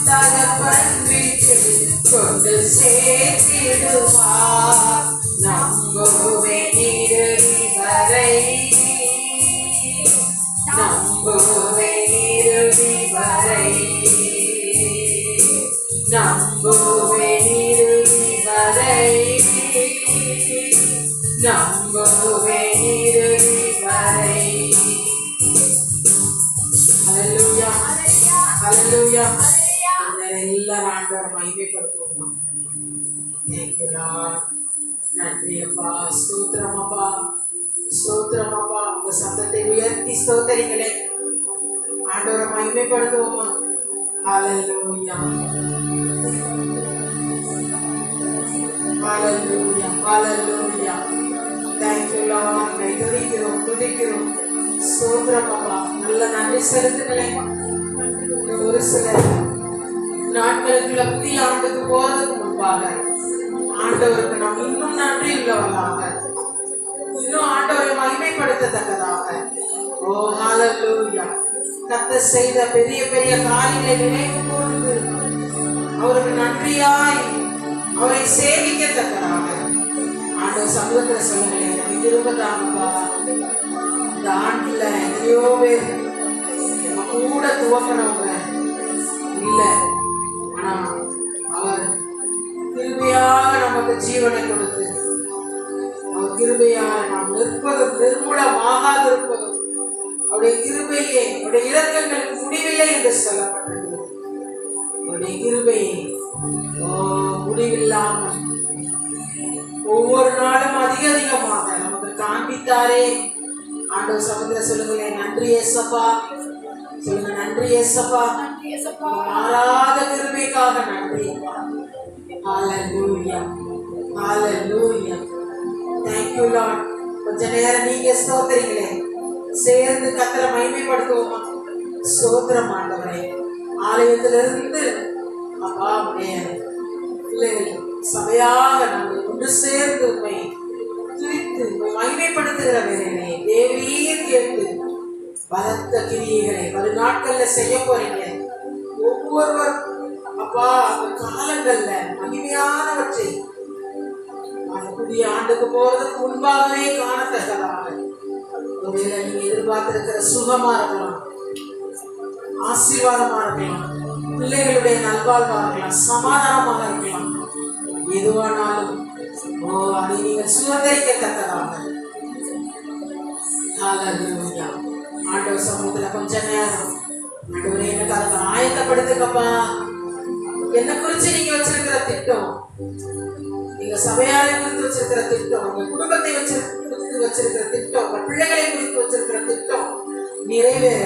தகப்பன் வீட்டில் கொண்டு சேர்த்திடுவார். நம்புவேன் இறுதி வரை, நம்புவேன் இறுதி வரை, நம்புவேன் இறுதி வரை, நம்புவேன் இறுதி வரை. ஹல்லேலூயா, ஹல்லேலூயா. எல்லாரும் ஆண்டவரை மகிமைப்படுத்துவோம். நன்றி அப்பா, ஸ்தோத்திரம் அப்பா, ஸ்தோத்திரம் அப்பா. உங்க சத்தத்தை உயர்த்தி ஸ்தோத்திரிங்களே, ஆண்டவரை மகிமைப்படுத்துவோமா. ஹல்லேலூயா, ஹல்லேலூயா, ஹல்லேலூயா. Thank you Lord. துதிக்கிறோம், துதிக்கிறோம். ஸ்தோத்திரம் அப்பா. நல்ல நன்றி செலுத்துங்களேன். ஒரு சில நாட்களுக்குள்ள புதிய ஆண்டுக்கு போறதுக்கு முன்பாக ஆண்டவருக்கு நாம் இன்னும் நன்றி உள்ளவர்களாக, இன்னும் ஆண்டவரை மகிமைப்படுத்தத்தக்கதாக, ஓ ஹல்லேலூயா, கர்த்தர் செய்த பெரிய பெரிய காரியங்களை நினைவு கூர்ந்து அவருக்கு நன்றியாய் அவரை சேவிக்கத்தக்கதாக ஆண்டவர் சமூகத்துல சொல்லுங்களேன். திரும்பதாங்கப்பா, இந்த ஆண்டுல எத்தனையோ பேர் கூட துவக்கணவங்க இல்ல, ஆனா அவர் கிருபையாக நமக்கு ஜீவனை கொடுத்து, அவர் கிருபையாக நாம் நிற்பதும் நிர்மூலமாகாதிருப்பதும் அவருடைய கிருபையே, அவருடைய இரக்கங்களுக்கு முடிவில்லை என்று சொல்லப்பட்டது. அவருடைய கிருபையை முடிவில்லாமல் ஒவ்வொரு நாளும் அதிக அதிகமாக நமக்கு காண்பித்தாரே. ஆண்டவர் சமுத்திர சொல்லுங்களேன், நன்றி ஏசப்பா, சொல்லுங்க நன்றி ஏசப்பா, மாறாத கிருபைக்காக நன்றி. ஹல்லேலூயா, ஹல்லேலூயா. Thank you Lord. கொஞ்ச நேரம் நீங்க ஸ்தோத்திரிங்களே, சேர்ந்து கர்த்தரை மகிமைப்படுத்துவோமா. ஸ்தோத்திரம் ஆண்டவரே. ஆலயத்திலிருந்து அப்பா உடைய பிள்ளைகள் சபையாக நாங்கள் ஒன்று சேர்ந்து உண்மை துதித்து மகிமைப்படுத்துகிற வேலையை தேவரீர் கேட்டு பலத்த கிரியைகளை வரும் நாட்கள்ல செய்ய போறீங்க. ஒவ்வொருவர் அப்பா அந்த காலங்கள்ல மகிமையானவற்றை புதிய ஆண்டுக்கு போறதுக்கு முன்பாகவே காணத்தக்கதாக, ஒருவேளை நீங்க எதிர்பார்த்திருக்கிற சுகமா இருக்கலாம், ஆசீர்வாதமா இருக்கலாம், பிள்ளைகளுடைய நல்வாழ்வா இருக்கலாம், சமாதானமாக இருக்கலாம், எதுவானாலும் அதை நீங்கள் சுதந்திரிக்கத்தக்கதாக ஆண்டவர் சமூகத்துல கொஞ்ச நேரம் ஆண்டவரே எனக்கு அதை ஆயத்தப்படுத்துக்கப்பா. என்ன குறிச்சு நீங்க வச்சிருக்கிற திட்டம், நீங்க சபையாரை குறித்து வச்சிருக்கிற திட்டம், உங்க குடும்பத்தை குறித்து வச்சிருக்கிற திட்டம், உங்க பிள்ளைகளை குறித்து வச்சிருக்கிற திட்டம் நிறைவேற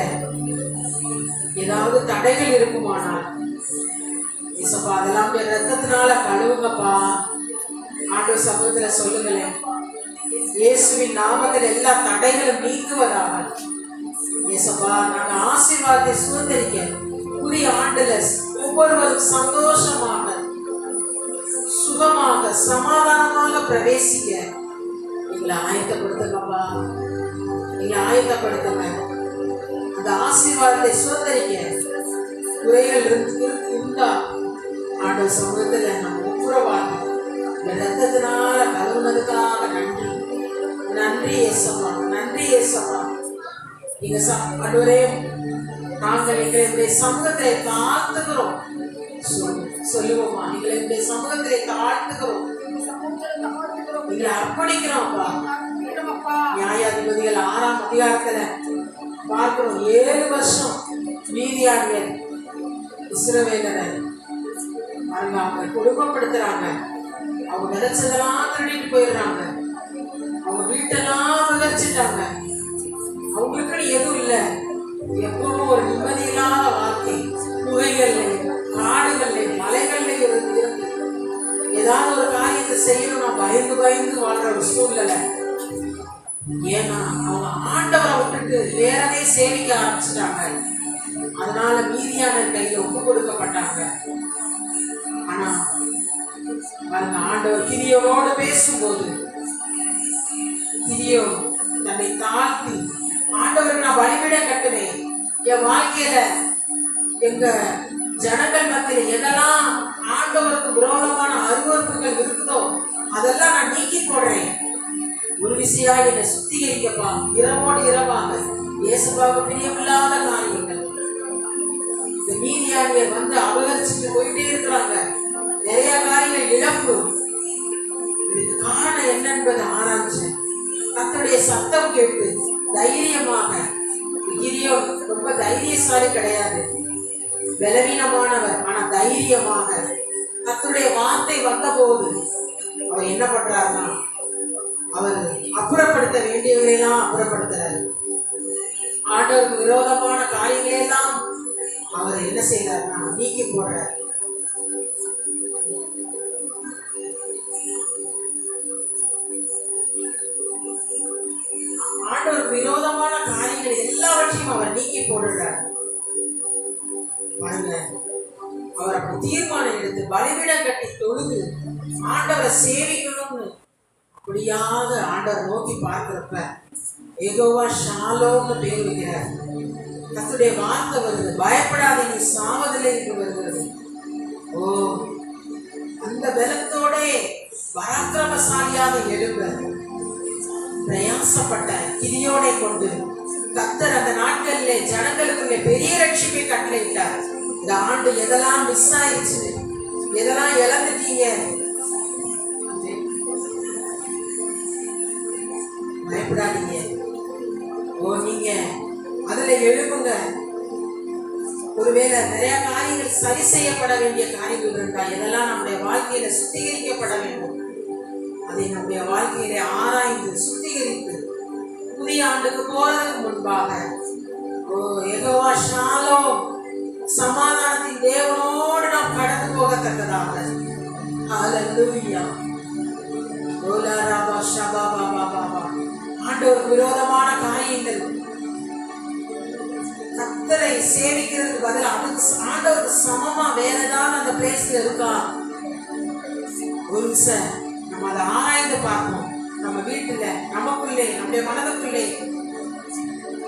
ஏதாவது தடைகள் இருக்குமானால் ஏசப்பா அதெல்லாம் ரத்தத்தினால கழுவுங்கப்பா. ஆண்டவர் சமூகத்துல சொல்லுங்களேன், இயேசுவின் நாமத்தில் எல்லா தடைகளும் நீக்குவதாக. ஏசப்பா நாங்க ஆசீர்வாதத்தை சுதந்திரிக்க புதிய ஆண்டுல ஒவ்வொருவரும் சந்தோஷமாக, சுகமாக, சமாதானமாக பிரவேசிக்க எங்களை ஆயத்தப்படுத்துங்கப்பா, எங்களை ஆயத்தப்படுத்துங்க. அந்த ஆசீர்வாதத்தை சுதந்திரிக்க குறைகள் இருந்தா ஆண்டவர் சமூகத்துல நம்ம ஒப்புரவாக இந்த ரத்தத்தினால கழுவுனதுக்காக நன்றி, நன்றி ஏசப்பா, நன்றி ஏசப்பா. நீங்க ஆண்டவரே நாங்கள் எங்களுடைய சமூகத்தை தாழ்த்துகிறோம் சொல்லுவோமா, எங்களுடைய சமூகத்தை தாழ்த்துகிறோம், எங்களை அர்ப்பணிக்கிறோம்ப்பா. நியாயாதிபதிகள் 6ஆம் அதிகாரத்துல பார்க்கிறோம், 7 வருஷம் மீதியானியர் இஸ்ரவேலரை அவங்க குடும்பப்படுத்துறாங்க, அவங்க நினைச்சதெல்லாம் திருடிட்டு போயிடுறாங்க, அவங்க வீட்டெல்லாம் விளைச்சிட்டாங்க, அவங்களுக்குன்னு எதுவும் இல்லை, எப்பவும் ஒரு நிம்மதி இல்லாத வாழ்க்கை, குகைகள்ல, காடுகள்ல, மலைகள்ல இருந்து ஏதாவது ஒரு காரியத்தை செய்யணும் நான் பயந்து பயந்து வாழ்ற ஒரு சூழ்நிலை. ஏன்னா அவங்க ஆண்டவரை விட்டுட்டு வேறதே சேவிக்க ஆரம்பிச்சுட்டாங்க, அதனால மீதியான கையில ஒப்பு கொடுக்கப்பட்டாங்க. ஆனா ஆண்டவர் கிதியோனோடு பேசும்போது கிதியோன் தன்னை தாழ்த்தி, ஆண்டவருக்கு நான் பலிபீடம் கட்டுவேன், என் வாழ்க்கையில எங்க ஜனங்கள் மத்தியில் எதெல்லாம் ஆண்டவருக்கு விரோதமான அருவருப்புகள் இருக்குதோ அதெல்லாம் நான் நீக்கி போடுறேன். ஒரு விசையா என்னை சுத்திகரிக்கப்பா. இரவோடு இரவாக இயேசுவாவுக்கு பிரியமில்லாத காரியங்கள் இந்த மீதியானியர் வந்து அபகரிச்சுட்டு போயிட்டே இருக்கிறாங்க. நிறைய காரியங்கள் இழப்பு. இதுக்கு காரணம் என்ன என்பதை ஆராய்ச்சி கர்த்தருடைய சத்தம் கேட்டு தைரியமாக, கிதியோன் ரொம்ப தைரியசாலி கிடையாது, பலவீனமானவர். ஆனா தைரியமாக கர்த்தருடைய வார்த்தை வந்த போது அவர் என்ன பண்றாருன்னா, அவர் அப்புறப்படுத்த வேண்டியவரையெல்லாம் அப்புறப்படுத்துறாரு. ஆண்டவருக்கு விரோதமான காரியங்களெல்லாம் அவர் என்ன செய்யறாருன்னா நீக்கி போடுறார். ஆண்டவருக்கு விரோதமான காரியங்கள் எல்லாவற்றையும் அவர் நீக்கி போடுறார். பாருங்க, அவர் அப்படி தீர்மானம் எடுத்து பலிபீடம் கட்டி தொழுது ஆண்டவரை சேவிக்கணும்னு அப்படியாக ஆண்டவர் நோக்கி பார்க்கிறப்ப யெகோவா ஷாலோம்னு பேர் வைக்கிறார். கர்த்தருடைய வார்த்தை வருது, பயப்படாதே நீ சாவதில்லை என்று வருகிறது. ஓ, அந்த பலத்தோட பராக்கிரமசாலியாக எழும்ப பிரயாசப்பட்ட கிதியோனை கொண்டு கர்த்தர் அந்த நாட்களிலே ஜனங்களுக்குள்ளே பெரிய ரட்சிப்பை கட்டளையிட்டார். இந்த ஆண்டு எதெல்லாம் மிஸ் ஆயிடுச்சு, எதெல்லாம் இழந்துட்டீங்க, பயப்படாதீங்க. ஓ, நீங்க அதுல எழுப்புங்க. ஒருவேளை நிறைய காரியங்கள் சரி செய்யப்பட வேண்டிய காரியங்கள் இருந்தா, எதெல்லாம் நம்முடைய வாழ்க்கையில சுத்திகரிக்கப்பட வேண்டும், அதை நம்முடைய வாழ்க்கையில ஆராய்ந்து சுத்திகரித்து புதிய ஆண்டுக்கு போறதுக்கு முன்பாக ஓ யெகோவா ஷாலோம் சமாதானத்தின் தேவனோடு நாம் கடந்து போகத்தக்கதாக ஹல்லேலூயா. ஓலாராபா ஷபாபா பாபா. ஆண்டவருக்கு விரோதமான காரியங்கள் கர்த்தரை சேவிக்கிறதுக்கு பதில் அதுக்கு ஆண்டவருக்கு சமமா வேற ஏதாவது அந்த பிளேஸ்ல இருக்கா? ஒரு விஷயம் நம்ம அதை ஆராய்ந்து பார்ப்போம். நம்ம வீட்டுல, நமக்குள்ளே, நம்முடைய மனதுக்குள்ளே,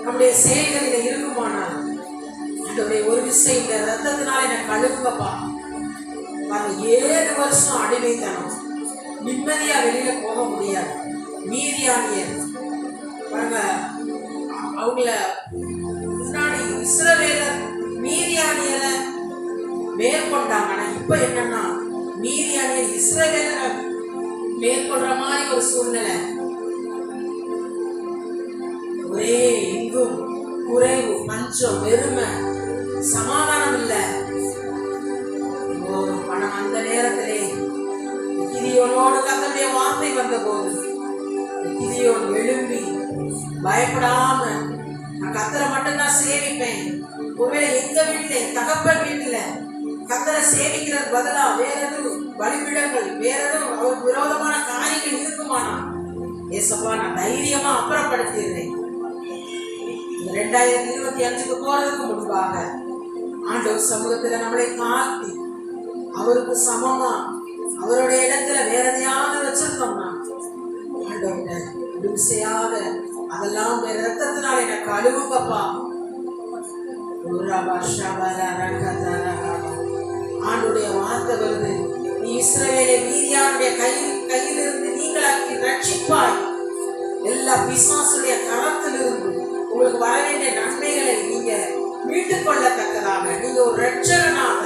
நம்முடைய செயல்களில இருக்குமானால் ஆண்டவரே ஒரு விஷயம் இந்த ரத்தத்தினால என்ன கழுவுங்கப்பா. 7 வருஷம் அடிமைத்தனம், நிம்மதியா வெளியில போக முடியாது. மீதியானியர் பாருங்க, அவங்கள முன்னாடி இஸ்ரவேலர் மீதியானியரை மேற்கொண்டாங்க. ஆனா இப்ப என்னன்னா மீதியானியர் இஸ்ரவேலரை மேற்கொள்ற மாதிரி ஒரு சூழ்நிலை. ஒரே எங்கும் குறைவு, பஞ்சம், வெறுமை, சமாதானம் இல்லை. பணம் அந்த நேரத்திலே கிதியோனோடு கர்த்தருடைய வார்த்தை வந்த போது கிதியோன் எழும்பி பயப்படாம, நான் கர்த்தரை மட்டும்தான் சேவிப்பேன். ஒருவேளை எங்க வீட்டுல, தகப்பன் வீட்டுல கர்த்தரை சேவிக்கிறது பதிலா வேற எதுவும் பலிபீடங்கள், வேற எதுவும் அவருக்கு விரோதமான காரியங்கள் இருக்குமானா ஏசப்பா நான் தைரியமா அப்புறப்படுத்திடுறேன். 2025க்கு போறதுக்கு முன்பாக ஆண்டவர் சமூகத்துல நம்மளை தாழ்த்தி அவருக்கு சமமா அவருடைய இடத்துல வேற எதையாவது வச்சிருந்தோம்னா ஆண்டவர்கிட்ட விசையாக அதெல்லாம் வேற ரத்தத்தினால எனக்கு அழுவுங்கப்பா. ஆண்டுடைய வார்த்தை வருது, நீ இஸ்ரவேலை மீதியானுடைய கையிலிருந்து நீங்களாக்கி ரட்சிப்பாய். எல்லா பிசாசுடைய கரத்திலிருந்து உங்களுக்கு வர வேண்டிய நன்மைகளை நீங்க மீட்டுக் கொள்ளத்தக்கதாக, நீங்க ஒரு ரட்சகனாக,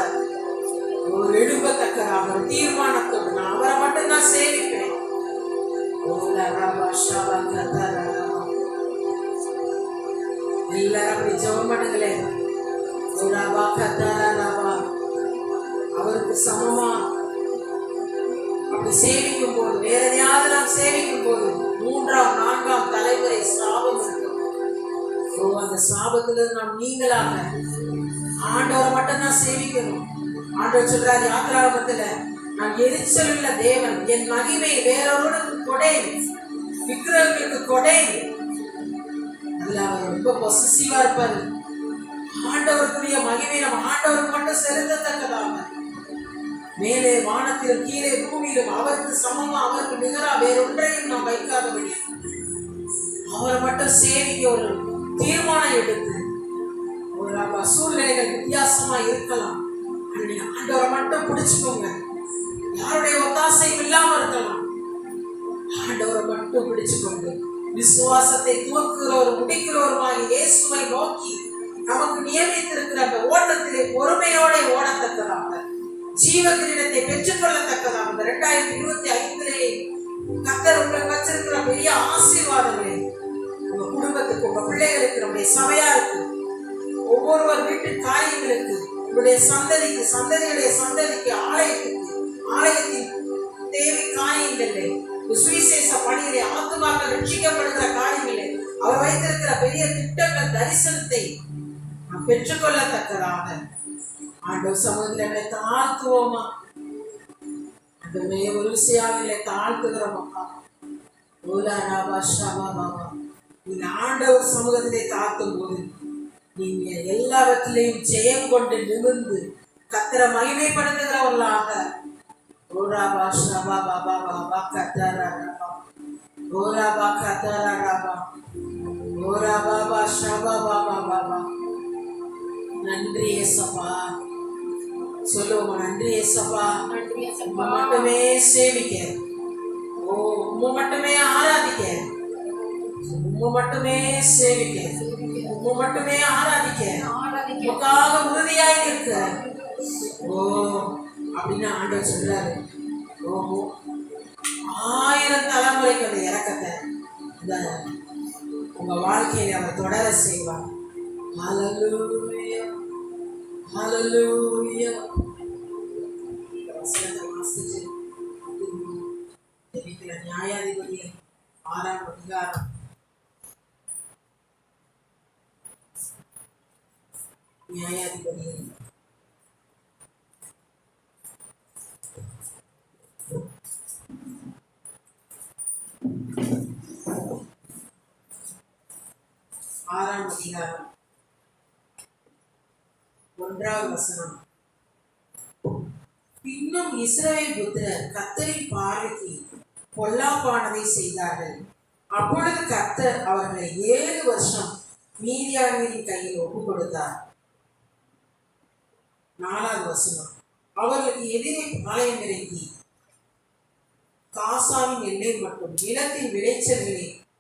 ஒரு எழும்பத்தக்கதாக ஒரு தீர்மானத்தோடு நான் அவரை மட்டும்தான் சேவிப்பேன். எல்லாரும் அப்படி ஜெபம் பண்ணுங்களேன். அவருக்கு சமமா அப்படி சேவிக்கும் போது, வேற எதையாவது நாம் சேவிக்கும் போது 3ஆம் 4ஆம் தலைமுறை சாபம் இருக்கும். அந்த சாபத்திலிருந்து நாம் நீங்களாக ஆண்டவரை மட்டும்தான் சேவிக்கணும். ஆண்டவர் சொல்றாரு யாத்திராகமத்துல, நான் எரிச்சல் உள்ள தேவன், என் மகிமை வேறொருவனுக்கு கொடை, விக்கிரகங்களுக்கு கொடை. அதுல அவர் ரொம்ப பொசசிவா இருப்பாரு. ஆண்டவருக்குரிய மகிமை நம்ம ஆண்டவருக்கு மட்டும் செலுத்தத்தக்கதாக, மேலே வானத்திலும் கீழே பூமியிலும் அவருக்கு சமமா அவருக்கு நிகரா வேறொன்றையும் நாம் வைக்காதபடி அவரை மட்டும் சேவிக்க ஒரு தீர்மானம் எடுத்து, ஒரு சூழ்நிலைகள் வித்தியாசமா இருக்கலாம், நீங்க ஆண்டவரை மட்டும் பிடிச்சுக்கோங்க. யாருடைய ஒத்தாசையும் இல்லாம இருக்கலாம். ஆண்டவரை மட்டும் பிடிச்சுக்கொண்டு விசுவாசத்தை துவக்குகிறவர் முடிக்கிறவருமாய் இயேசுவை நோக்கி நமக்கு நியமித்திருக்கிற அந்த ஓட்டத்திலே பொறுமையோட ஓடத்தக்கதாக, ஜீவ கிரீடத்தை பெற்றுக்கொள்ளத்தக்கதாக 2025 கர்த்தர் உங்களுக்கு வச்சிருக்கிற பெரிய ஆசீர்வாதங்களை உங்க குடும்பத்துக்கு, உங்க பிள்ளைகளுக்கு, நம்முடைய சபையாருக்கு, ஒவ்வொருவர் வீட்டு காரியங்களுக்கு, உங்களுடைய சந்ததிக்கு, சந்ததியுடைய சந்ததிக்கு, ஆலயத்தின் தேவை காரியங்களே, சுவிசேஷ பணியிலே, ஆத்துமாக்கள் ரட்சிக்கப்படுகிற காரியங்களே, அவர் வைத்திருக்கிற பெரிய திட்டங்கள், தரிசனத்தை நாம் பெற்றுக்கொள்ளத்தக்கதாக ஆண்டவர் சமூகத்திலே தாழ்த்துவோமா? ஆண்டவரே, ஒரு விஷயங்களை தாழ்த்துகிறோமா? நீங்க ஆண்டவர் சமூகத்திலே தாழ்த்தும் போது நீங்க எல்லாவற்றிலையும் ஜெயம் கொண்டு நிமிர்ந்து கர்த்தரை மகிமைப்படுத்துகிறவர்களாக நன்றி ஏசப்பா சொல்லுவோம். நன்றி ஏசப்பா, மட்டுமே சேவிக்க, உம்மை மட்டுமே ஆராதிக்க, உம்மை மட்டுமே சேவிக்க, உம்மை மட்டுமே ஆராதிக்க, உமக்காக உறுதியாய் இருக்க. அப்படின்னு ஆண்டவர் சொல்றாரு. 1000 தலைமுறைக்கு அந்த இறக்கத்தை இந்த உங்க வாழ்க்கையில அவர் தொடர செய்வார். ஹல்லேலூயா, ஹல்லேலூயா. நியாயாதிபதி 6ஆம் அதிகாரம் நியாயாதிபதி 6ஆம் அதிகாரம் 1வது வசனம். பின்னும் இஸ்ரவேல் புத்திரர் கர்த்தரின் பார்வைக்கு பொல்லாப்பானதை செய்தார்கள். அப்பொழுது கர்த்தர் அவர்களை 7 வருஷம் மீதியானியரின் கையில் ஒப்பு கொடுத்தார். 4வது வசனம். அவர்களுக்கு எதிரே பாளையம் இறங்கி காசாவின் எல்லை மற்றும் நிலத்தின்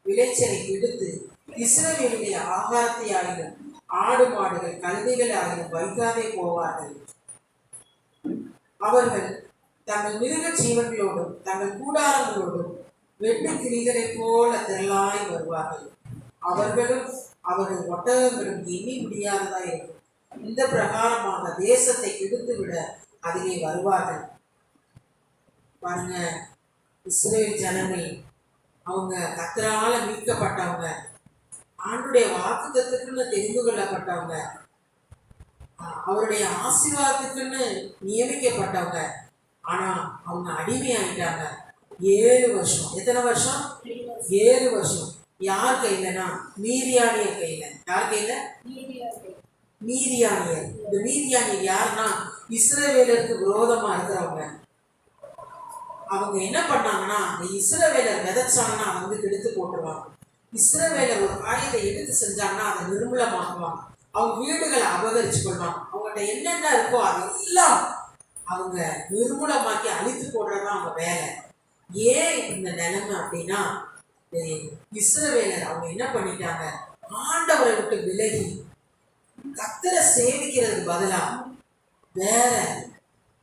விளைச்சலை எடுத்து இஸ்ரவேலுடைய ஆகாரத்தை ஆகிலும் ஆடு மாடுகள் கழுதைகள் ஆகிலும் வைக்காதே போவார்கள். அவர்கள் தங்கள் மிருக ஜீவன்களோடும் தங்கள் கூடாரங்களோடும் வெட்டு கிளிகளை போல திரளாய் வருவார்கள். அவர்களும் அவர்கள் ஒட்டகங்களும் எண்ணி முடியாததா இருக்கும். இந்த பிரகாரமாக தேசத்தை கெடுத்து விட அதிலே வருவார்கள். பாருங்க, இஸ்ரவேல் ஜனங்கள் அவங்க கர்த்தரால மீட்கப்பட்டவங்க, ஆண்டுடைய வாக்குத்தத்துக்குன்னு தெரிந்து கொள்ளப்பட்டவங்க, அவருடைய ஆசீர்வாதத்துக்குன்னு நியமிக்கப்பட்டவங்க. ஆனா அவங்க அடிமையாயிட்டாங்க. 7 வருஷம். எத்தனை வருஷம்? 7 வருஷம். யார் கையிலனா? மீதியானியர் கையில. யார் கையில? மீதியானியர். இந்த மீதியானியர் யாருன்னா இஸ்ரவேலருக்கு விரோதமா இருக்கிறவங்க. அவங்க என்ன பண்ணாங்கன்னா, இந்த இஸ்ரவேலர் விதைச்சாங்கன்னா அதை வந்து கெடுத்து போட்டுருவாங்க. இஸ்ரவேலர் ஒரு காரியத்தை எடுத்து செஞ்சாங்கன்னா அதை நிர்மூலமாக்குவாங்க. அவங்க வீடுகளை அபகரிச்சு கொள்வாங்க. அவங்கள்ட்ட என்னென்ன இருக்கோ அதெல்லாம் அவங்க நிர்மூலமாக்கி அழித்து போடுறதுதான் அவங்க வேலை. ஏன் இந்த நிலைமை அப்படின்னா, இஸ்ரவேலர் அவங்க என்ன பண்ணிட்டாங்க, ஆண்டவரை விட்டு விலகி கர்த்தரை சேவிக்கிறதுக்கு பதிலா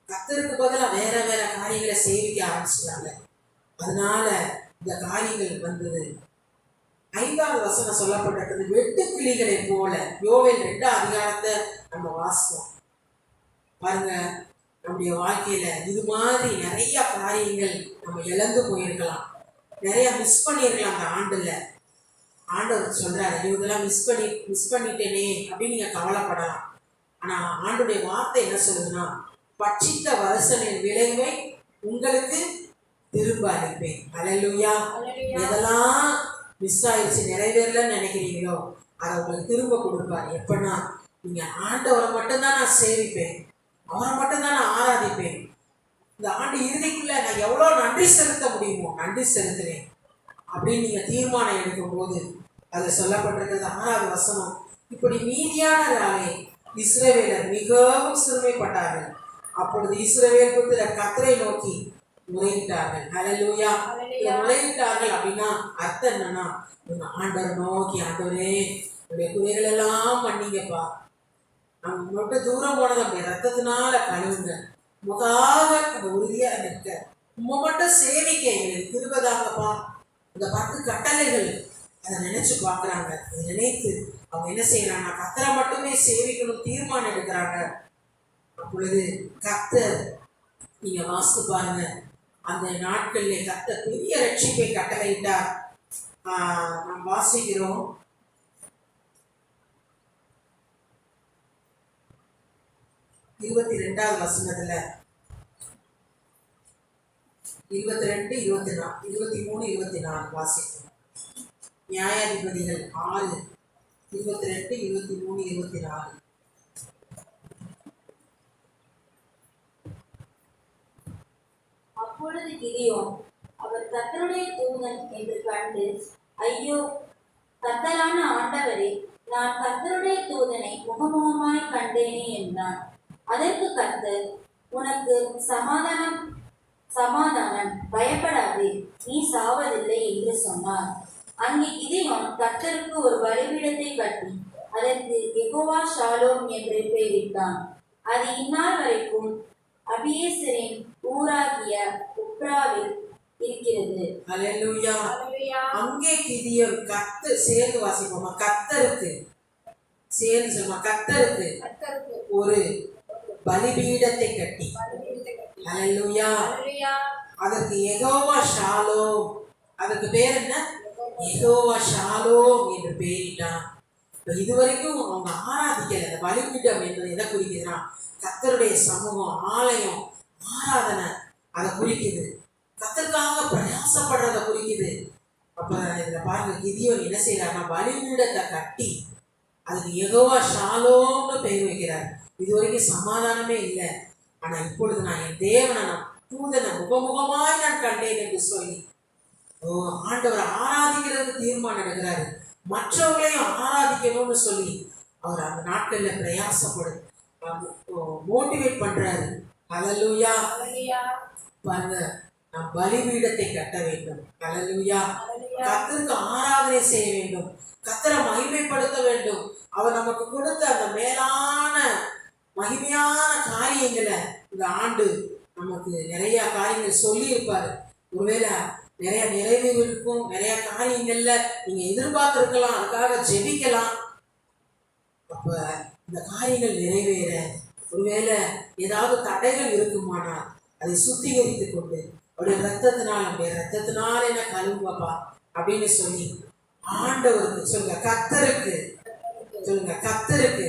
கர்த்தருக்கு பதிலா வேற காரியங்களை சேவிக்க ஆரம்பிச்சிட்டாங்க. அதனால இந்த காரியங்கள் வந்தது. 5வது வசனம் சொல்லப்பட்டிருக்கிறது, வெட்டு கிளிகளை போல. யோவேல் 2ஆம் அதிகாரத்தை நம்ம வாசிப்போம். பாருங்க, நம்முடைய வாழ்க்கையில இது மாதிரி நிறைய காரியங்கள் நம்ம இழந்து போயிருக்கலாம், நிறைய மிஸ் பண்ணிருக்கலாம். அந்த ஆண்டுல ஆண்டவர் சொல்றாரு, இதெல்லாம் மிஸ் பண்ணிட்டேனே அப்படின்னு நீங்க கவலைப்படலாம். ஆனா ஆண்டுடைய வார்த்தை என்ன சொல்லுதுன்னா, பட்சித்த வருஷனின் விளைவை உங்களுக்கு திரும்ப அளிப்பேன். ஹல்லேலூயா. எதெல்லாம் மிஸ் ஆயிடுச்சு, நிறைவேறலன்னு நினைக்கிறீங்களோ அதை உங்களுக்கு திரும்ப கொடுப்பார். எப்பன்னா, நீங்க ஆண்டவரை மட்டும்தான் நான் சேவிப்பேன், அவரை மட்டும்தான் நான் ஆராதிப்பேன். இந்த ஆண்டு இறுதிக்குள்ள நான் எவ்வளோ நன்றி செலுத்த முடியுமோ நன்றி செலுத்துவேன் அப்படின்னு நீங்க தீர்மானம் எடுக்கும் போது அது சொல்லப்பட்டிருக்கிறது. 6வது வசனம். இப்படி மீதியானவராலே இஸ்ரவேலர் மிகவும் சிறுமைப்பட்டார்கள். அப்பொழுது இஸ்ரவேல் புத்திரர் கர்த்தரை நோக்கி முறையிட்டார்கள். ஹல்லேலூயா. முறையிட்டார்கள் அப்படின்னா அர்த்தம் என்னன்னா, ஆண்டவர் நோக்கி, ஆண்டவரே உடைய குறைகள் எல்லாம் பண்ணீங்கப்பா, நம்ம மட்டும் தூரம் போனது அப்படி ரத்தத்தினால கழுவுங்க, முகாக அந்த உறுதியா நிற்க, உண்மை மட்டும் சேவிக்க எங்களுக்கு திருவதாகப்பா. இந்த 10 கட்டளைகள் அதை நினைச்சு பார்க்குறாங்க. அதை நினைத்து அவங்க என்ன செய்யறாங்க, கர்த்தரை மட்டுமே சேவிக்கணும் தீர்மானம் எடுக்கிறாங்க. அப்பொழுது கர்த்தர், நீங்க வாசித்து பாருங்க, அந்த நாட்களில் கர்த்தர் பெரிய ரட்சிப்பை கட்டளையிட்டார். நாம் வாசிக்கிறோம், 22வது வசனத்துல 22, 24, 23, 24 வாசிக்கிறோம். நியாயாதிபதிகள் 6, 22, 23, 24. அப்பொழுது கிதியோன், அவர் கர்த்தருடைய தூதன் என்று கண்டு, ஐயோ கர்த்தரான ஆண்டவரே, நான் கர்த்தருடைய தூதனை முகமுகமாய் கண்டேனே என்றான். அதற்கு கர்த்தர், உனக்கு சமாதானம் சமாதானம், பயப்படாதே, நீ சாவதில்லை என்று சொன்னார். அங்கே கிதியோன் கர்த்தருக்கு ஒரு பலிபீடத்தை கட்டி அதற்கு யெகோவா ஷாலோம் என்று பெயரிட்டான். அது இந்நாள் வரைக்கும் அபியேசரின் ஊராகிய உப்ராவில் இருக்கிறது. ஹல்லேலூயா. அங்கே கிதியோன் கர்த்தர், சேர்ந்து வாசிப்போமா, கர்த்தருக்கு சேர்ந்து சொல்லுமா, கர்த்தருக்கு ஒரு பலிபீடத்தை கட்டி. ஹல்லேலூயா. அதற்கு யெகோவா ஷாலோம், அதுக்கு பேர் என்ன, யெகோவா ஷாலோம் என்று பெயரிட்டான். இதுவரைக்கும் அவங்க ஆராதிக்கல. அந்த பலிபீடம் என்பது எதை குறிக்குதுன்னா, கர்த்தருடைய சமூகம், ஆலயம், ஆராதனை அதை குறிக்குது. கர்த்தருக்காக பிரயாசப்படுறத குறிக்குது. அப்ப இதுல பாருங்க, கிதியோன் என்ன செய்யறாருன்னா, பலிபீடத்தை கட்டி அதுக்கு யெகோவா ஷாலோம்னு பெயர் வைக்கிறார். இதுவரைக்கும் சமாதானமே இல்லை, ஆனா இப்பொழுது நான் என் தேவனை, நான் தூதனை முகமுகமாய் நான் கண்டேன் என்று சொல்லி ஆண்டவரை ஆராதிக்கிறதுக்கு தீர்மானம் எடுக்கிறாரு. மற்றவர்களையும் ஆராதிக்கணும்னு சொல்லி அவர் அந்த நாட்கள்ல பிரயாசப்படு மோட்டிவேட் பண்றாரு. ஹல்லேலூயா. பாருங்க, நாம் பலிபீடத்தை கட்ட வேண்டும். ஹல்லேலூயா. கர்த்தருக்கு ஆராதனை செய்ய வேண்டும், கர்த்தரை மகிமைப்படுத்த வேண்டும். அவர் நமக்கு கொடுத்த அந்த மேலான மகிமையான காரியங்களை இந்த ஆண்டு நமக்கு நிறைய காரியங்கள் சொல்லி இருப்பாரு. ஒருவேளை நிறைய நிறைவேறி இருக்கும், நிறைய காரியங்கள்ல நீங்க எதிர்பார்த்திருக்கலாம், அதுக்காக ஜெபிக்கலாம். அப்ப இந்த காரியங்கள் நிறைவேற ஒருவேளை ஏதாவது தடைகள் இருக்குமானால் அதை சுத்திகரித்து கொண்டு அவருடைய ரத்தத்தினால் என்ன கழுவுப்பா அப்படின்னு சொல்லி ஆண்டவருக்கு சொல்லுங்க, கர்த்தருக்கு சொல்லுங்க, கர்த்தருக்கு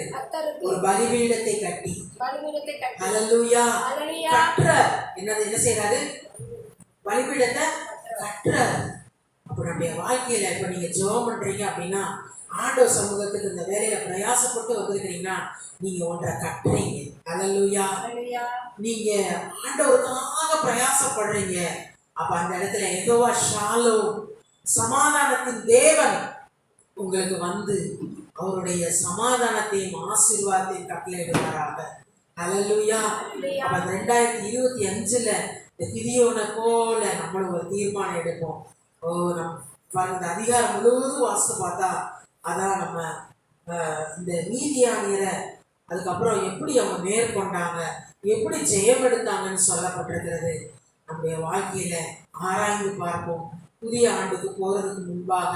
ஒரு பலிபீடத்தை கட்டி. ஹல்லேலூயா. கற்ற என்னது, என்ன செய்யறாரு, பலிபீடத்தை கட்டுறாரு. அப்ப நம்முடைய வாழ்க்கையில இப்ப நீங்க ஜெபம் பண்றீங்க அப்படின்னா, ஆண்டவர் சமூகத்துக்கு இந்த வேலையில பிரயாசப்பட்டு வந்திருக்கிறீங்கன்னா, நீங்க ஒன்றை கட்டுறீங்க. ஹல்லேலூயா. நீங்க ஆண்டவருக்காக பிரயாசப்படுறீங்க. அப்ப அந்த இடத்துல யெகோவா ஷாலோம், சமாதானத்தின் தேவன் உங்களுக்கு வந்து அவருடைய சமாதானத்தையும் ஆசீர்வாதத்தையும் கட்டளையிடுவாராக. ஹல்லேலூயா. அப்ப 2025ல இந்த கிதியோனை போல நம்மளும் ஒரு தீர்மானம் எடுப்போம். நம்ம அதிகாரம் முழுவதும் வாசித்து பார்த்தா அதான் நம்ம இந்த மீதியானியரை அதுக்கப்புறம் எப்படி அவங்க மேற்கொண்டாங்க, எப்படி ஜெயம் எடுத்தாங்கன்னு சொல்லப்பட்டிருக்கிறது. நம்முடைய வாழ்க்கையில ஆராய்ந்து பார்ப்போம். புதிய ஆண்டுக்கு போறதுக்கு முன்பாக,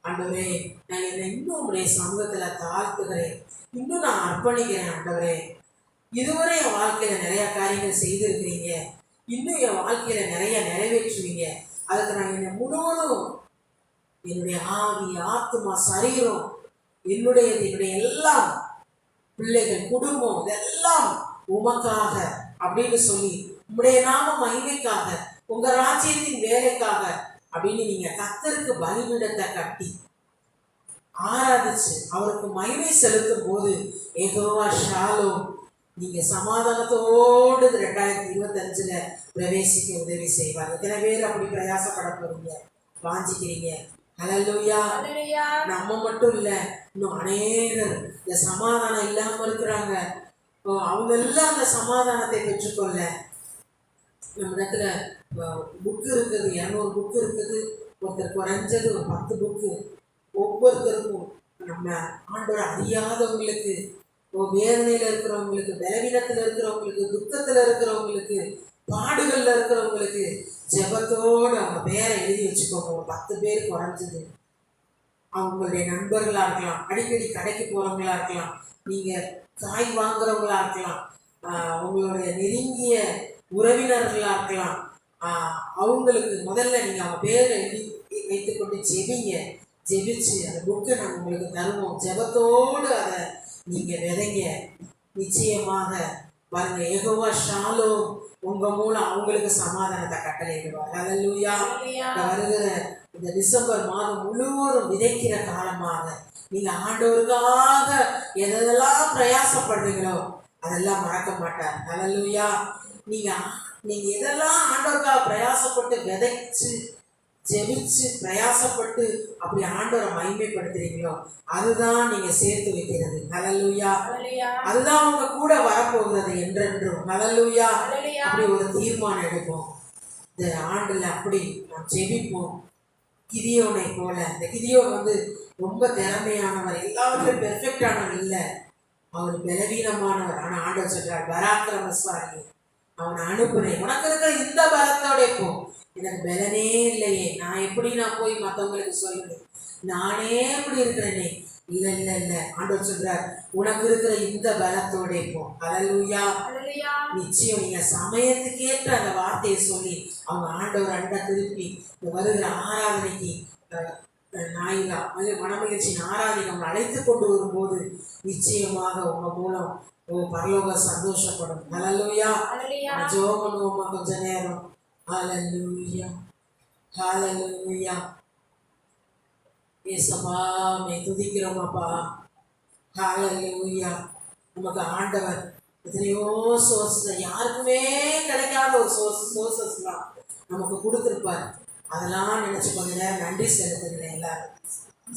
ஆண்டவரே நான் என்னை இன்னும் உங்களுடைய சமூகத்துல தாழ்த்துகிறேன், இன்னும் நான் அர்ப்பணிக்கிறேன். ஆண்டவரே, இதுவரை என் வாழ்க்கையில நிறைய காரியங்கள் செய்திருக்கிறீங்க, இன்னும் என் வாழ்க்கையில நிறைய நிறைவேற்றுவீங்க. அதுக்கு நான் என்னை முழுவதும் என்னுடைய ஆவி, ஆத்மா, சரீரம், என்னுடைய எல்லாம் பிள்ளைகள், குடும்பம், இதெல்லாம் உமக்காக அப்படின்னு சொல்லி, உங்களுடைய நாம மகிமைக்காக, உங்க ராஜ்யத்தின் வேலைக்காக அப்படின்னு நீங்க கர்த்தருக்கு பலிபீடத்தை கட்டி ஆராதிச்சு அவருக்கு மகிமை செலுத்தும் போது யெகோவா ஷாலோம் நீங்க சமாதானத்தோடு 2025ல பிரவேசிக்க உதவி செய்வார். எத்தனை பேர் அப்படி பிரயாசப்பட போறீங்க, வாஞ்சிக்கிறீங்க? ஹல்லேலூயா. நம்ம மட்டும் இல்ல, இன்னும் அநேகர் இந்த சமாதானம் இல்லாம இருக்கிறாங்க. அவங்க எல்லாம் அந்த சமாதானத்தை பெற்றுக்கொள்ள நம்ம இடத்துல புக்கு இருக்குது, 200 புக்கு இருக்குது. ஒருத்தர் குறைஞ்சது ஒரு 10 புக்கு. ஒவ்வொருத்தருக்கும் நம்ம ஆண்டவர் அறியாதவங்களுக்கு, வேதனையில் இருக்கிறவங்களுக்கு, பலவீனத்தில் இருக்கிறவங்களுக்கு, துக்கத்தில் இருக்கிறவங்களுக்கு, பாடுகளில் இருக்கிறவங்களுக்கு ஜெபத்தோடு அவங்க பேரை எழுதி வச்சுக்கோங்க. ஒரு 10 பேர் குறைஞ்சது. அவங்களுடைய நண்பர்களாக இருக்கலாம், அடிக்கடி கடைக்கு போகிறவங்களா இருக்கலாம், நீங்கள் காய் வாங்குறவங்களா இருக்கலாம், உங்களுடைய நெருங்கிய உறவினர்களாக இருக்கலாம். அவங்களுக்கு முதல்ல நீங்கள் அவங்க பேரை எழுதி வைத்துக்கொண்டு ஜெபிங்க. ஜெபிச்சு அந்த புக்கை நாங்கள் உங்களுக்கு தருவோம். ஜெபத்தோடு அதை நீங்கள் விதைங்க. நிச்சயமாக பாருங்க, யெகோவா ஷாலோம் உங்கள் மூலம் அவங்களுக்கு சமாதானத்தை கட்டளையிடுவார். ஹல்லேலூயா. வருகிற இந்த டிசம்பர் மாதம் முழுவதும் விதைக்கிற காலமாக நீங்கள் ஆண்டவருக்காக எதெல்லாம் பிரயாசப்படுறீங்களோ அதெல்லாம் மறக்க மாட்டார். ஹல்லேலூயா. நீங்கள் எதெல்லாம் ஆண்டவருக்காக பிரயாசப்பட்டு விதைச்சு ஜெபிச்சு பிரயாசப்பட்டு அப்படி ஆண்டவரை மகிமைப்படுத்துறீங்களோ அதுதான் நீங்க சேர்த்து வைக்கிறது. ஹல்லேலூயா. அதுதான் உங்க கூட வரப்போகிறது என்றென்றும். ஹல்லேலூயா. அப்படி ஒரு தீர்மானம் எடுப்போம். இந்த ஆண்டுல அப்படி நாம் ஜெபிப்போம். கிதியோனை போல. இந்த கிதியோன் ரொம்ப திறமையானவர், எல்லாவற்றும் பெர்ஃபெக்டானவர் இல்லை, அவர் பலவீனமானவர். ஆனா ஆண்டவர் சொல்றார், பராக்கிரமசாலி, அவனை அனுப்புறேன், உனக்கு இருக்கிற இந்த பலத்தோட போ. எனக்கு பலனே இல்லையே, நான் போய் மற்றவங்களுக்கு சொல்லுவேன், நானே எப்படி இருக்கிறேனே. இல்லை இல்லை இல்லை, ஆண்டவர் சொல்றார், உனக்கு இருக்கிற இந்த பலத்தோட போ. ஹல்லேலூயா. நிச்சயம் நீங்க சமயத்துக்கேற்ற அந்த வார்த்தையை சொல்லி அவங்க ஆண்டவர் அண்ட திருப்பி வருகிற ஆராதனைக்கு நாயிகா மனமகிழ்ச்சியின் ஆராதனை அவங்க அழைத்து கொண்டு வரும்போது நிச்சயமாக உங்க மூலம் பரலோகம் சந்தோஷப்படும். ஹல்லேலூயா. ஜெபம் பண்ணுவோமா கொஞ்ச நேரம். ஹல்லேலூயா. ஹல்லேலூயா. ஏசப்பா மே துதிக்கிறோமாப்பா. ஹல்லேலூயா. நமக்கு ஆண்டவர் எத்தனையோ சோர்ஸ், யாருக்குமே கிடைக்காத ஒரு சோர்ஸஸ்லாம் நமக்கு கொடுத்துருப்பார். அதெல்லாம் நினைச்சு கொஞ்ச நேரம் நன்றி செலுத்துகிறேன். எல்லாரும்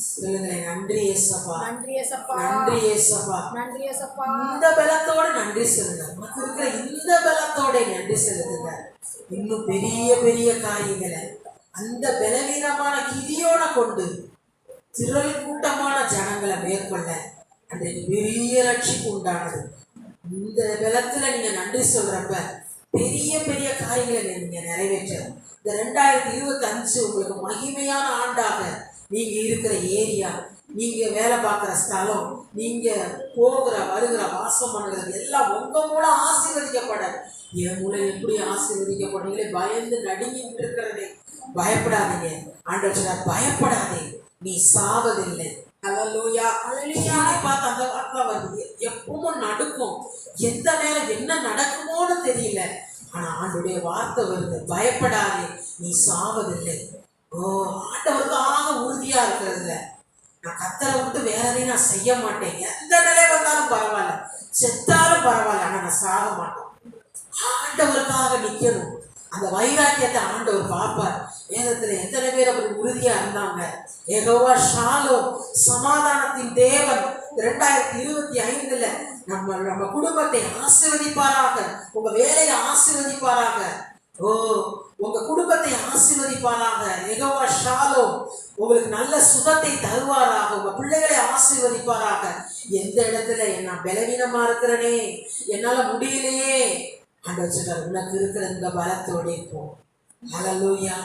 சொல்லுங்களேன், நன்றி ஏசப்பா, நன்றி ஏசப்பா, நன்றி ஏசப்பா, நன்றி ஏசப்பா. இந்த பலத்தோடு நன்றி சொல்லுங்க. நமக்கு இருக்கிற இந்த பலத்தோட நன்றி செலுத்துங்க. இன்னும் பெரிய பெரிய காரியங்களை அந்த பலவீனமான கிதியோனை கொண்டு திரள் கூட்டமான ஜனங்களை மேற்கொள்ள அன்றைக்கு பெரிய ரட்சிப்பு உண்டானது. இந்த பலத்துல நீங்க நன்றி சொல்றப்ப பெரிய பெரிய காரியங்களை நீங்க நிறைவேற்ற இந்த 2025 உங்களுக்கு மகிமையான ஆண்டாக நீங்க இருக்கிற ஏரியா, நீங்க வேலை பார்க்குற ஸ்தலம், நீங்க போகிற வருகிற வாசம் பண்ணுறது எல்லாம் உங்க மூலம் ஆசீர்வதிக்கப்பட. என் மூலம் எப்படி ஆசீர்வதிக்கப்படுறீங்களே பயந்து நடுங்கிட்டு இருக்கிறதே, பயப்படாதீங்க. ஆண்டவர் சொல்றார், பயப்படாதே, நீ சாவதில்லை. ஹல்லேலூயா. பார்த்து அந்த வார்த்தை வருது. எப்பவும் நடுக்கும், எந்த நேரம் என்ன நடக்குமோன்னு தெரியல, ஆனா ஆண்டுடைய வார்த்தை வருது, பயப்படாதே, நீ சாவதில்லை. ஆண்டவருக்காக உறுதியா இருக்கிறதுல நான் கத்தரை விட்டு வேற எதையும் நான் செய்ய மாட்டேன். எந்த நிலை வந்தாலும் பரவாயில்ல, செத்தாலும் பரவாயில்ல, ஆனா நான் சாக மாட்டேன். ஆண்டவருக்காக நிக்கணும். அந்த வைராக்கியத்தை ஆண்டவர் பார்ப்பார். வேதத்துல எத்தனை பேர் அப்படி உறுதியா இருந்தாங்க. யெகோவா ஷாலோம், சமாதானத்தின் தேவன் 2025 நம்ம குடும்பத்தை ஆசீர்வதிப்பாராக, உங்க வேலையை ஆசீர்வதிப்பாராக, உங்க குடும்பத்தை ஆசீர்வதிப்பாராக. யெகோவா ஷாலோம் உங்களுக்கு நல்ல சுகத்தை தருவாராக, உங்க பிள்ளைகளை ஆசீர்வதிப்பாராக. எந்த இடத்துல நான் பலவீனமா இருக்கிறனே, என்னால முடியலையே, ஆண்டவர் சொல்றார், உனக்கு இருக்கிற இந்த பலத்தோட போ. ஹல்லேலூயா.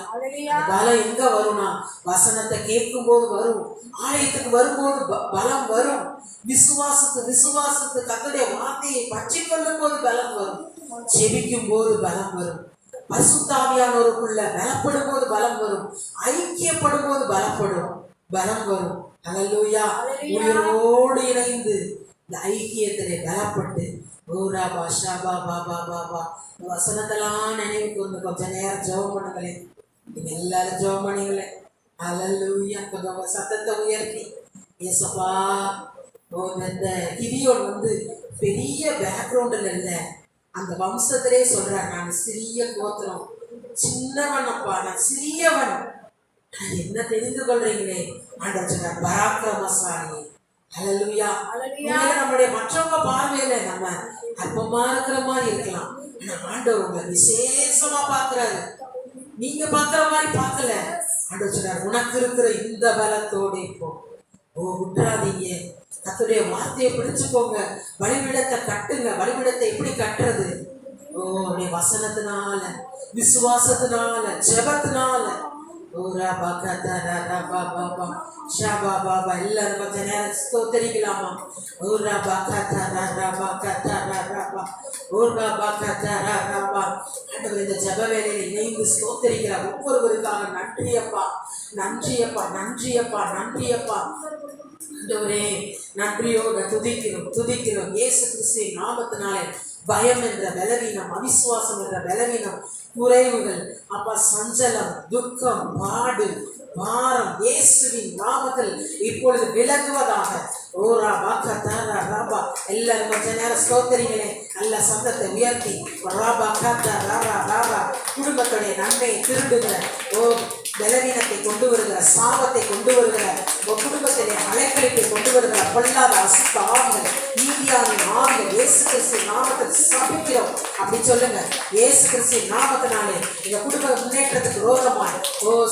பலம் எங்க வரும்னா வசனத்தை கேட்கும் போது வரும், ஆலயத்துக்கு வரும்போது பலம் வரும், விசுவாசத்து கர்த்தருடைய வார்த்தையை பற்றி கொள்ளும் போது பலம் வரும், ஜெபிக்கும் போது பலம் வரும், பரிசுத்த ஆவியானவருக்குள்ள பலப்படும் போது பலம் வரும், ஐக்கியப்படும் போது பலம் வரும். ஹல்லேலூயா. உயிரோடு இணைந்து இந்த ஐக்கியத்திலே பலப்பட்டு வசனத்தெல்லாம் நினைவுக்கு வந்து கொஞ்ச நேரம் ஜெபம் பண்ணுங்களேன். நீங்க எல்லாரும் ஜெபம் பண்ணுங்களேன். ஹல்லேலூயா. கொஞ்சம் சத்தத்தை உயர்த்தி ஏசப்பா. இந்த கிதியோன் பெரிய பேக்ரவுண்டில் இல்லை, அந்த வம்சத்திலே சொல்றார், நான் சிறிய கோத்திரம், சின்னவன் அப்பா, நான் சிறியவன், என்ன தெரிந்து கொள்றீங்களே. ஆண்டவர் சொல்றார், பராக்கிரமசாலி. ஹல்லேலூயா. நம்முடைய மற்றவங்க பார்வையில நம்ம அற்பமா இருக்கிற மாதிரி இருக்கலாம். ஆனா ஆண்டவர் உங்களை விசேஷமா பார்க்கிறாரு. நீங்க பார்க்கிற மாதிரி பார்க்கல. ஆண்டவர் சொல்றாரு, உனக்கு இருக்கிற இந்த பலத்தோட இப்போ விட்டுறாதீங்க. கர்த்தருடைய வார்த்தையை பிடிச்சுக்கோங்க. பலிபீடத்தை கட்டுங்க. பலிபீடத்தை எப்படி கட்டுறது? அப்படியே வசனத்தினால, விசுவாசத்தினால, ஜெபத்தினால. எல்லாரும் கொஞ்ச நேரம் ஸ்தோத்தரிக்கலாமா? இந்த ஜெப வேலையில இணைந்து ஸ்தோத்தரிக்கிற ஒவ்வொருவருக்காக நன்றியப்பா, நன்றியப்பா, நன்றியப்பா, நன்றியப்பா. ஆண்டவரே, நன்றியோட துதிக்கிறோம். இயேசு கிறிஸ்துவின் நாமத்தினாலே பயம் என்ற பலவீனம், அவிசுவாசம் என்ற பலவீனம், குறைவுகள், அப்பா, சஞ்சலம், துக்கம், பாடு, பாரம் இயேசுவின் நாமத்தில் இப்பொழுது விலகுவதாக. எல்லாரும் கொஞ்ச நேரம் ஸ்தோத்திரிங்களே, நல்ல சத்தத்தை உயர்த்தி. குடும்பத்துடைய நன்மையை திருடுகிற பலவீனத்தை கொண்டு வருகிற, சாபத்தை கொண்டு வருகிற, குடும்பத்திலே அலைக்கழிப்பை கொண்டு வருகிற பொல்லாத அசுத்த ஆவிகள், நீதியாவின் ஆவிகள் இயேசு கிறிஸ்துவின் நாமத்தில் சபிக்கிறோம். அப்படி சொல்லுங்க. இயேசு கிறிஸ்துவின் நாமத்தினாலே இந்த குடும்ப முன்னேற்றத்துக்கு ரோதமாய்,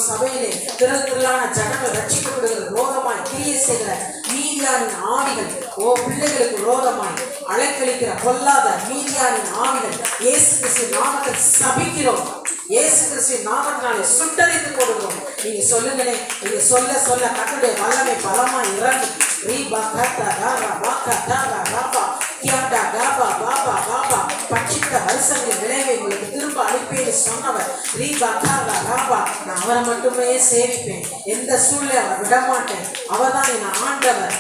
சபையிலே திரளான ஜனங்கள் ரட்சிக்கப்படுகிற ரோதமாய் கிரியை செய்கிற நீதியாவின் ஆவிகள், பிள்ளைகளுக்கு ரோதமாய் அலைக்கழிக்கிற பொல்லாத நீதியாவின் ஆவிகள் இயேசு கிறிஸ்துவின் நாமத்தில் சபிக்கிறோம். இயேசு கிறிஸ்துவின் நாமத்தினாலே சுட்டரித்து போடுகிறோம். நீங்க சொல்லுங்களே. நீங்க சொல்ல சொல்ல கர்த்தருடைய வல்லமை பலமா இறங்கும். பட்சித்த வருஷங்களின் விளைவை உங்களுக்கு திரும்ப அனுப்பேன்னு சொன்னவர். நான் அவரை மட்டுமே சேவிப்பேன். எந்த சூழ்நிலை அவரை விடமாட்டேன். அவர் தான் என் ஆண்டவர்.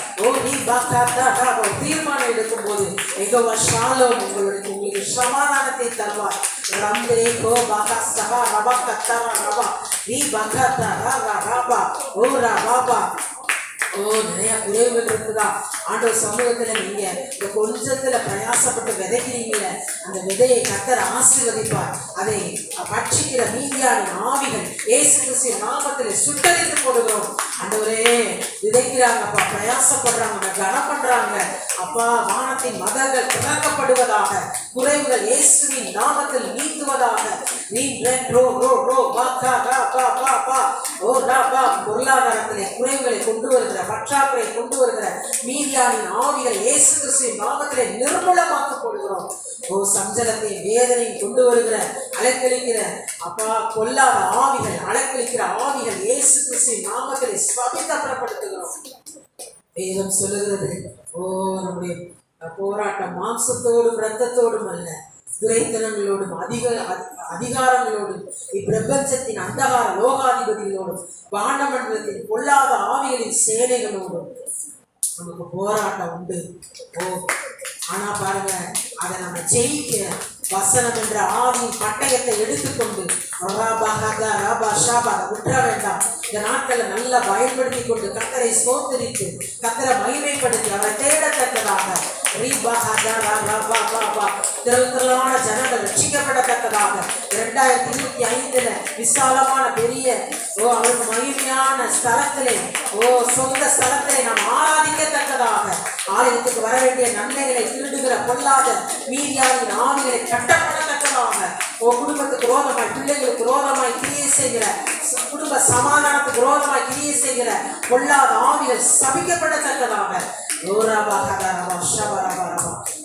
தீர்மானம் எடுக்கும் போது மிகவும் ஷாலோம் உங்களுக்கு சமாதானத்தை தருவார். ரம்பே கோ பாகா சபா ரபா கத்தரா ரபா நீ பகத்தா ரபா ரபா ஓரா பாபா. நிறைய குறைவுகள் இருக்குதா? ஆண்டவர் சமூகத்துல நீங்க இந்த கொஞ்சத்துல பிரயாசப்பட்டு விதைக்கிறீங்கள, அந்த விதையை கர்த்தர் ஆசீர்வதிப்பார். அதை பட்சிக்கிற மீதியான ஆவிகள் இயேசு கிறிஸ்துவின் நாமத்திலே சுட்டரித்து போடுகிறோம். ஆண்டவரே, விதைக்கிறாங்கப்பா, பிரயாசப்படுறாங்க, கனம் பண்றாங்க அப்பா. வானத்தின் மதங்கள் திறக்கப்படுவதாக, குறைவுகள் இயேசுவின் நாமத்தில் நீக்குவதாக. பொருளாதாரத்திலே குறைவுகளை கொண்டு வருகிற, பற்றாக்குறை கொண்டு வருகிற மீதியாவின் ஆவிகள் இயேசு கிறிஸ்துவின் நாமத்திலே நிர்மூலமாக்கப்படுகிறோம். சஞ்சலத்தையும் வேதனையும் கொண்டு வருகிற, அலைக்கழிக்கிற அப்பா கொல்லாத ஆவிகள், அலைக்கழிக்கிற ஆவிகள் இயேசு கிறிஸ்துவின் நாமத்திலே ஸ்வபித்தப்படுத்துகிறோம். வேதம் சொல்லுகிறது, நம்முடைய போராட்டம் மாம்சத்தோடும் இரத்தத்தோடும் அல்ல, துரைத்தனங்களோடும் அதிகாரங்களோடும் இப்பிரபஞ்சத்தின் அந்தகார லோகாதிபதிகளோடும் வானமண்டலத்தின் பொல்லாத ஆவிகளின் சேனைகளோடும் நமக்கு போராட்டம் உண்டு. ஆனா பாருங்க, அதை நம்ம ஜெயிக்க வசனம் என்ற ஆவியின் பட்டயத்தை எடுத்துக்கொண்டு விட்டுற வேண்டாம். இந்த நாட்களை நல்லா பயன்படுத்தி கொண்டு கர்த்தரை ஸ்தோத்திரித்து, கர்த்தரை மகிமைப்படுத்தி, அவரை தேடத்தக்கதாக திரளான ஜனங்கள் ரட்சிக்கப்படத்தக்கதாக 2025 விசாலமான பெரிய அவருக்கு மகிமையான ஸ்தலத்திலே சொந்த ஸ்தலத்திலே நாம் ஆராதிக்கத்தக்கதாக ஆலயத்துக்கு வர வேண்டிய நன்மைகளை திருடுகிற பொல்லாத மீதியாவின் ஆவிகளை கட்டப்படத்தக்கதாக குடும்பத்துக்கு ரோதமாய், பிள்ளைகளுக்கு ரோதமாய் கிரியை செய்கிற, குடும்ப சமாதானத்துக்கு ரோதமாய் கிரியை செய்கிற பொல்லாத ஆவிகள் சபிக்கப்படத்தக்கதாக.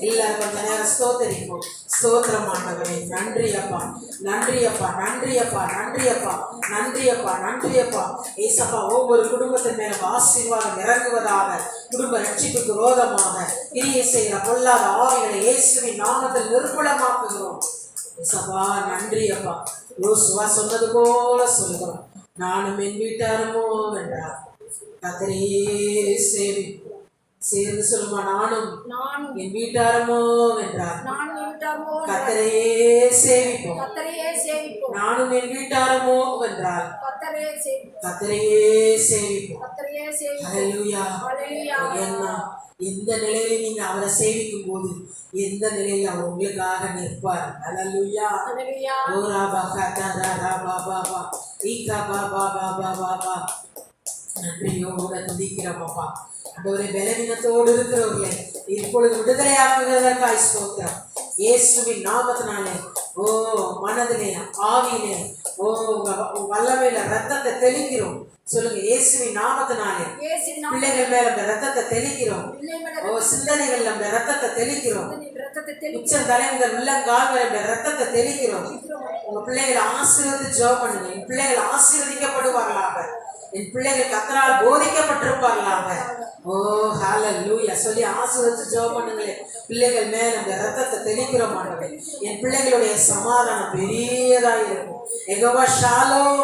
எல்லாரும் கொஞ்ச நேரம் ஸ்தோத்தரிப்போம். ஸ்தோத்திரம் ஆண்டவரே. நன்றி அப்பா, நன்றி அப்பா, நன்றி அப்பா, நன்றி அப்பா, நன்றி அப்பா, நன்றி அப்பா. ஏசப்பா, ஒவ்வொரு குடும்பத்தின் மேலும் ஆசீர்வாதம் இறங்குவதாக. குடும்ப ரட்சிப்புக்கு ரோதமாக கிரியை செய்கிற பொல்லாத ஆவிகளை இயேசுவின் நாமத்தில் நிர்மூலமாக்குகிறோம். ஏசப்பா, நன்றி அப்பா. யோசுவா சொன்னது போல சொல்கிறோம், நானும் என் வீட்டாருமோ என்றார். கர்த்தரையே சேவிப்போம். சேர்ந்து சொல்லுமா, நானும் என் வீட்டாருமோ என்றார். கர்த்தரையே சேவிப்போம். நானும் என் வீட்டாருமோ என்றார். கர்த்தரையே சேவிப்போம். ஹல்லேலூயா. எந்த நிலையில நீங்க அவரை சேவிக்கும் போது, எந்த நிலையில அவர் உங்களுக்காக நிற்பார். ஹல்லேலூயா. நன்றியோட துதிக்கிறோம் அப்பா. ஆண்டவரே, பலவீனத்தோடு இருக்கிறவர்களை இப்பொழுது விடுதலையாக்குகிறதற்காய் ஸ்தோத்திரம். இயேசுவின் நாமத்தினாலே ஓ மனதிலே ஆவியிலே ஓ வல்லமையில ரத்தத்தை தெளிக்கிறோம். சொல்லுங்க, இயேசுவின் நாமத்தினாலே பிள்ளைகள் மேல அந்த ரத்தத்தை தெளிக்கிறோம். ஓ சிந்தனைகள் நம்ம ரத்தத்தை தெளிக்கிறோம். உச்சம் தலைமுதல் உள்ளங்கால் அந்த ரத்தத்தை தெளிக்கிறோம். உங்க பிள்ளைகளை ஆசீர்வதித்து ஜெபம் பண்ணுங்க. என் பிள்ளைகள் ஆசீர்வதிக்கப்படுவார்களாக. என் பிள்ளைகள் கர்த்தரால் போதிக்கப்பட்டிருப்பார்களாக. ஓ ஹல்லேலூயா சொல்லி ஆசீர்வதித்து ஜெபம் பண்ணுங்களே. பிள்ளைகள் மேல அந்த ரத்தத்தை தெளிக்கிறோம் ஆண்டவரே. என் பிள்ளைகளுடைய சமாதானம் பெரியதாக இருக்கும். யெகோவா ஷாலோம்.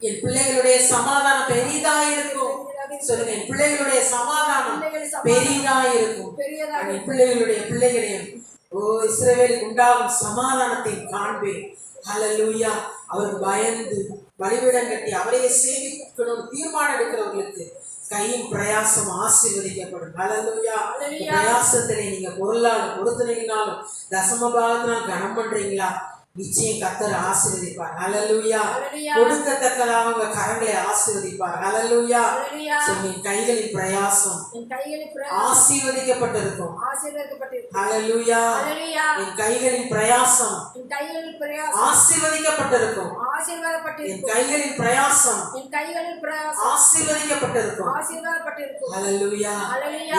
என் பிள்ளைகளுடைய சமாதானம் பெரிதா இருக்கும். சொல்லுங்க, என் பிள்ளைகளுடைய சமாதானம் பெரிதா இருக்கும். என் பிள்ளைகளையும் ஓ இஸ்ரவேலுக்கு உண்டாகும் சமாதானத்தை காண்பேன். ஹல்லேலூயா. அவருக்கு பயந்து பலிபீடம் கட்டி அவரையே சேவிக்கணும் தீர்மானம் எடுக்கிறவர்களுக்கு கையின் பிரயாசம் ஆசீர்வதிக்கப்படும். ஹல்லேலூயா. பிரயாசத்தினை நீங்க பொருளாலும் பொருத்தனையினாலும் தசமபாகத்தினால் கனம் பண்றீங்களா, நிச்சயம் கர்த்தர் ஆசீர்வதிப்பார். ஹல்லேலூயா. கொடுக்கத்தக்கதாக உங்க கரங்களை ஆசீர்வதிப்பார். ஹல்லேலூயா. என் கைகளின் பிரயாசம் ஆசீர்வதிக்கப்பட்டிருக்கும். ஹல்லேலூயா. என் கைகளின் பிரயாசம் ஆசீர்வதிக்கப்பட்டிருக்கும். என் கைகளின் பிரயாசம் ஆசீர்வதிக்கப்பட்டிருக்கும். ஹல்லேலூயா.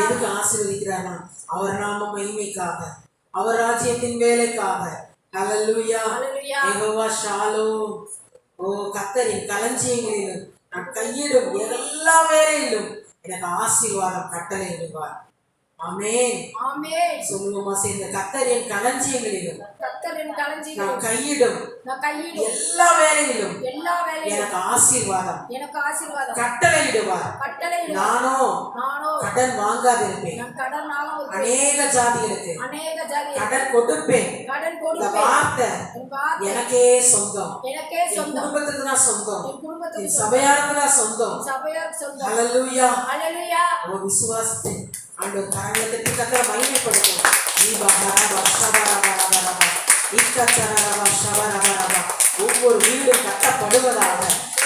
எதுக்கு ஆசீர்வதிக்கிறானா? அவர் நாம மகிமைக்காக, அவர் ராஜ்யத்தின் வேலைக்காக. ஹல்லேலூயா. யெகோவா ஷாலோம். ஓ கர்த்தரின் களஞ்சியங்களிலும் நான் கையிடும் எல்லா வேலையிலும் எனக்கு ஆசீர்வாதம் கட்டளையிடுவார். ஆமென். சொல்லுவோமா சேர்ந்து, கர்த்தரின் களஞ்சியங்களிலும் நான் கையிடும் எல்லா வேலையிலும் எனக்கு ஆசீர்வாதம் கட்டளையிடுவார். நானோ கடன் வாங்காதிருப்பேன். அநேக ஜாதிகளுக்கு கடன் கொடுப்பேன். இந்த வார்த்தை எனக்கே சொந்தம். என் குடும்பத்துக்கு தான் சொந்தம். என் சபையாருக்கு தான் சொந்தம். ஹல்லேலூயா. ஒரு விசுவாசத்தை ஆண்டவர் கரங்களை தட்டி கர்த்தரை மகிமைப்படுத்தும். ஒவ்வொரு வீடும் கட்டப்படுவதாக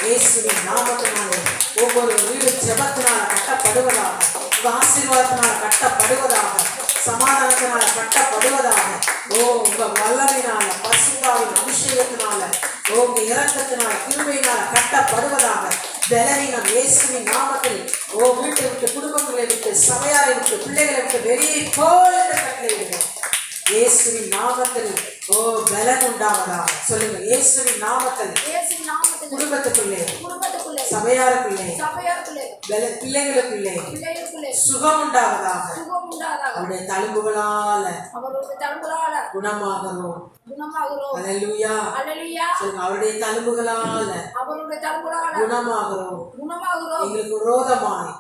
இயேசுவின் நாமத்தினாலே. ஒவ்வொரு வீடும் ஜெபத்தினால கட்டப்படுவதாக, ஆசீர்வாதத்தினால கட்டப்படுவதாக, சமாதானத்தினால கட்டப்படுவதாக. ஓ உங்க வல்லமையினால, பரிசுத்தாவின் அபிஷேகத்தினால, உங்க இரக்கத்தினால, கிருபையினால கட்டப்படுவதாக. பலவீனம் இயேசுவின் நாமத்தில் ஓ வீட்டை விட்டு, குடும்பங்களை விட்டு, சபையாரை விட்டு, பிள்ளைகளை விட்டு வெளியே போல் என்று கட்டளையிடுவோம். இயேசுவின் நாமத்தில் ஓ பலன் உண்டாவதாக. சொல்லுங்க, இயேசுவின் நாமத்தில் குடும்பத்துக்குள்ளே, சபையாருக்குள்ளே, பிள்ளைகளுக்குள்ளே சுகம் உண்டாவதாக. அவருடைய தழும்புகளால குணமாகிறோம். ஹல்லேலூயா. சொல்லுங்க, அவருடைய தழும்புகளால குணமாகிறோம். எங்களுக்கு விரோதமாய்,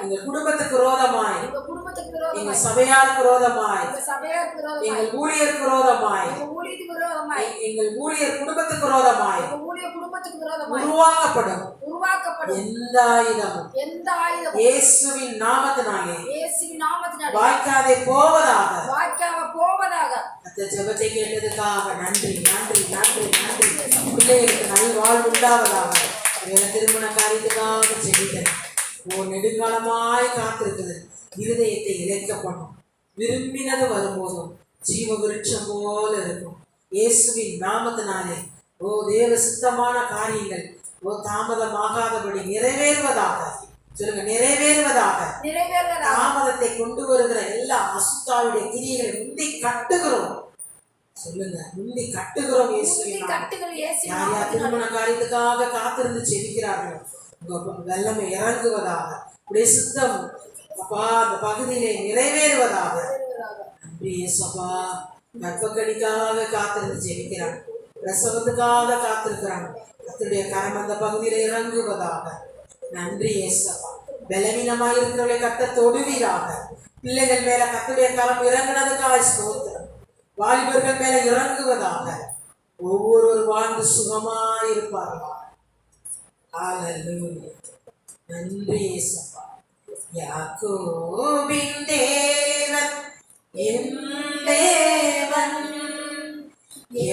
எங்கள் குடும்பத்துக்கு விரோதமாய், எங்கள் சபையாருக்கு விரோதமாய், எங்கள் ஊழியருக்கு விரோதமாய், எங்கள் ஊழியர் குடும்பத்துக்கு விரோதமாய் உருவாக்கப்படும் எந்த ஆயுதமும் இயேசுவின் நாமத்தினாலே வாய்க்காதே போவதாக. அந்த ஜெபத்தை கேட்டதுக்காக நன்றி நன்றி நன்றி நன்றி. பிள்ளைகளுக்கு நல்வாழ்வு உண்டாவதாக. திருமண காரியத்துக்காக ஜெபிக்கிறேன். ஓ நெடுங்காலமாய் காத்திருக்குது. இருதயத்தை இழைக்கப்படும். விரும்பினது வரும்போதும் ஜீவ விருட்சம் போல இருக்கும். இயேசுவின் நாமத்தினாலே ஓ தேவ சித்தமான காரியங்கள் ஓ தாமதமாகாதபடி நிறைவேறுவதாக. சொல்லுங்க, நிறைவேறுவதாக. தாமதத்தை கொண்டு வருகிற எல்லா அசுத்தாவுடைய கிரியைகளை முந்தி கட்டுகிறோம். சொல்லுங்க, முந்தி கட்டுகிறோம். இயேசுவின் யார் யார் திருமண காரியத்துக்காக காத்திருந்து செபிக்கிறார்கள், வெள்ளமை இறங்குவதாக. உடைய சித்தம் அப்பா அந்த பகுதியிலே நிறைவேறுவதாக. நன்றி இயேசுப்பா. கற்பக்கடிக்காக காத்திருந்து ஜெபிக்கிறான், பிரசவத்துக்காக காத்திருக்கிறான். கர்த்தருடைய கரம் அந்த பகுதியில இறங்குவதாக. நன்றி இயேசுப்பா. பலவீனமாக இருக்கிறவர்களை கர்த்தர் தொடுவீராக. பிள்ளைகள் மேல கர்த்தருடைய கரம் இறங்குனதுக்காக ஸ்தோத்திரம். வாலிபர்கள் மேல இறங்குவதாக. ஒவ்வொருவர் வாழ்ந்து சுகமாயிருப்பார்களாக. ஹல்லேலூயா. நன்றி இயேசுப்பா. யாக்கோபின் தேவன் என் தேவன்,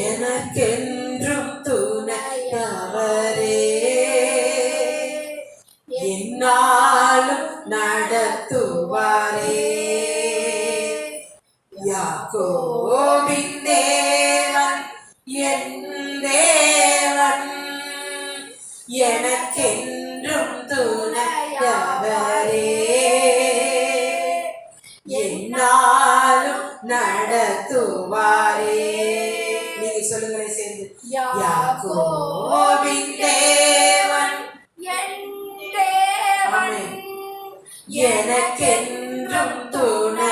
எனக்கென்றும் துணையவரே. என்னா நடத்துவாரே. நீங்க சொல்லுங்களேன் சேர்ந்து. யாக்கோபின் தேவன் என் தேவன் எனக்கென்றும் துணை